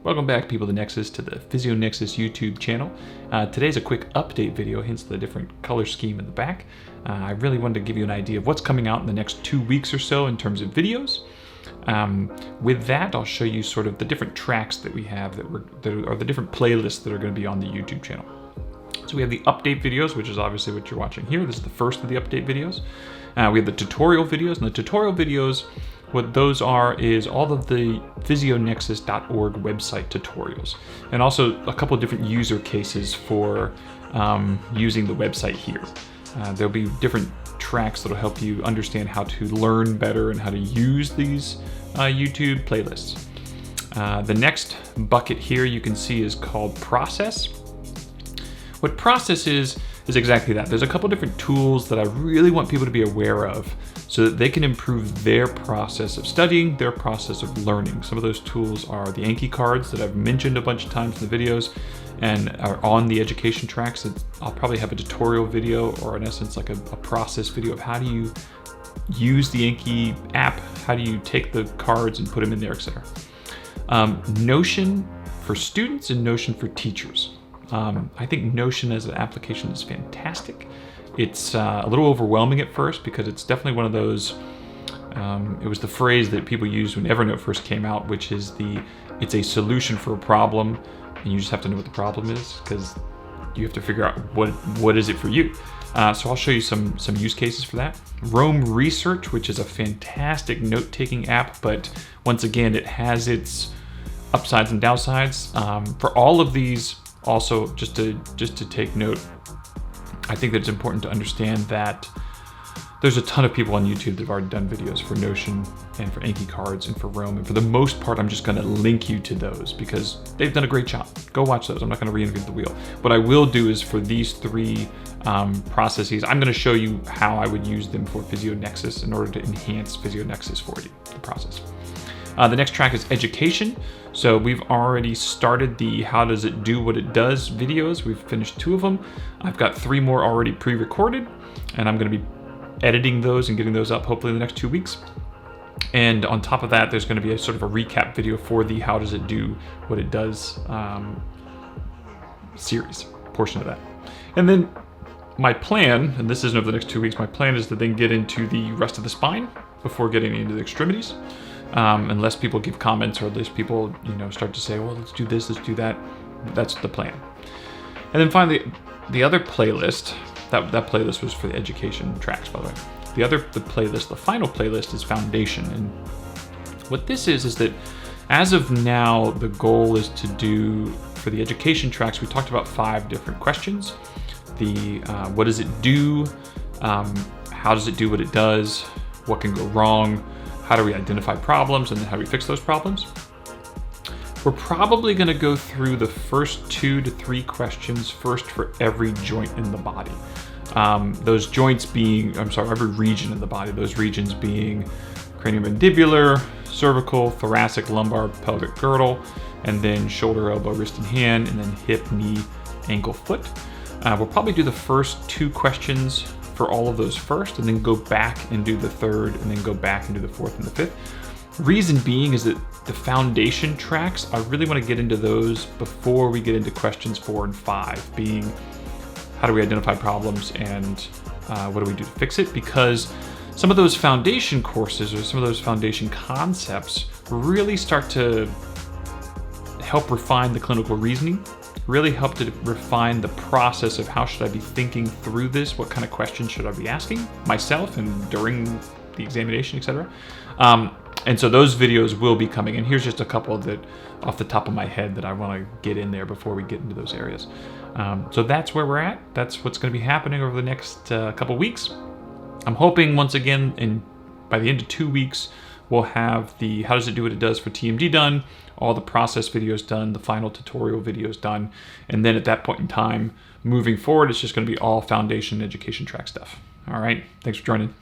Welcome back, people to Nexus, to the PhysioNexus YouTube channel. Today's a quick update video, hence the different color scheme in the back. I really wanted to give you an idea of what's coming out in the next 2 weeks or so in terms of videos. With that, I'll show you sort of the different tracks that we have that are the different playlists that are going to be on the YouTube channel. So we have the update videos, which is obviously what you're watching here. This is the first of the update videos. We have the tutorial videos, and the tutorial videos, what those are is all of the physionexus.org website tutorials, and also a couple of different user cases for using the website here. There'll be different tracks that'll help you understand how to learn better and how to use these YouTube playlists. The next bucket here you can see is called Process. What Process is exactly that. There's a couple different tools that I really want people to be aware of so that they can improve their process of studying, their process of learning. Some of those tools are the Anki cards that I've mentioned a bunch of times in the videos and are on the education tracks. I'll probably have a tutorial video, or in essence like a process video of how do you use the Anki app, how do you take the cards and put them in there, etc. Notion for students and Notion for teachers. I think Notion as an application is fantastic. It's a little overwhelming at first because it's definitely one of those, it was the phrase that people used when Evernote first came out, which is it's a solution for a problem, and you just have to know what the problem is because you have to figure out what is it for you. So I'll show you some use cases for that. Roam Research, which is a fantastic note-taking app, but once again, it has its upsides and downsides. For all of these, also, just to take note, I think that it's important to understand that there's a ton of people on YouTube that have already done videos for Notion and for Anki cards and for Roam, and for the most part, I'm just going to link you to those because they've done a great job. Go watch those. I'm not going to reinvent the wheel. What I will do is for these three processes, I'm going to show you how I would use them for PhysioNexus in order to enhance PhysioNexus for you, the process. The next track is education. So we've already started the how does it do what it does videos. We've finished 2 of them. I've got 3 more already pre-recorded, and I'm going to be editing those and getting those up hopefully in the next 2 weeks. And on top of that, there's going to be a sort of a recap video for the how does it do what it does series portion of that. And then my plan, and this isn't over the next 2 weeks, my plan is to then get into the rest of the spine before getting into the extremities. Unless people give comments, or at least people, start to say, well, let's do this, let's do that. That's the plan. And then finally, the other playlist, that playlist was for the education tracks, by the way. The final playlist is Foundation. And what this is that as of now, the goal is to do, for the education tracks, we talked about 5 different questions. What does it do? How does it do what it does? What can go wrong? How do we identify problems, and then how do we fix those problems? We're probably going to go through the first 2 to 3 questions first for every joint in the body. Those joints being, every region in the body, those regions being craniomandibular, cervical, thoracic, lumbar, pelvic girdle, and then shoulder, elbow, wrist, and hand, and then hip, knee, ankle, foot. We'll probably do the first 2 questions for all of those first, and then go back and do the 3rd, and then go back and do the 4th and the 5th. Reason being is that the foundation tracks, I really want to get into those before we get into questions 4 and 5, being how do we identify problems and what do we do to fix it? Because some of those foundation courses or some of those foundation concepts really start to help refine the clinical reasoning, really help to refine the process of how should I be thinking through this, what kind of questions should I be asking myself and during the examination, etc. And so those videos will be coming, and here's just a couple that off the top of my head that I want to get in there before we get into those areas. So that's where we're at. That's what's going to be happening over the next couple weeks. I'm hoping once again, by the end of 2 weeks, we'll have the how does it do what it does for TMD done, all the process videos done, the final tutorial videos done, and then at that point in time, moving forward, it's just going to be all foundation education track stuff. All right, thanks for joining.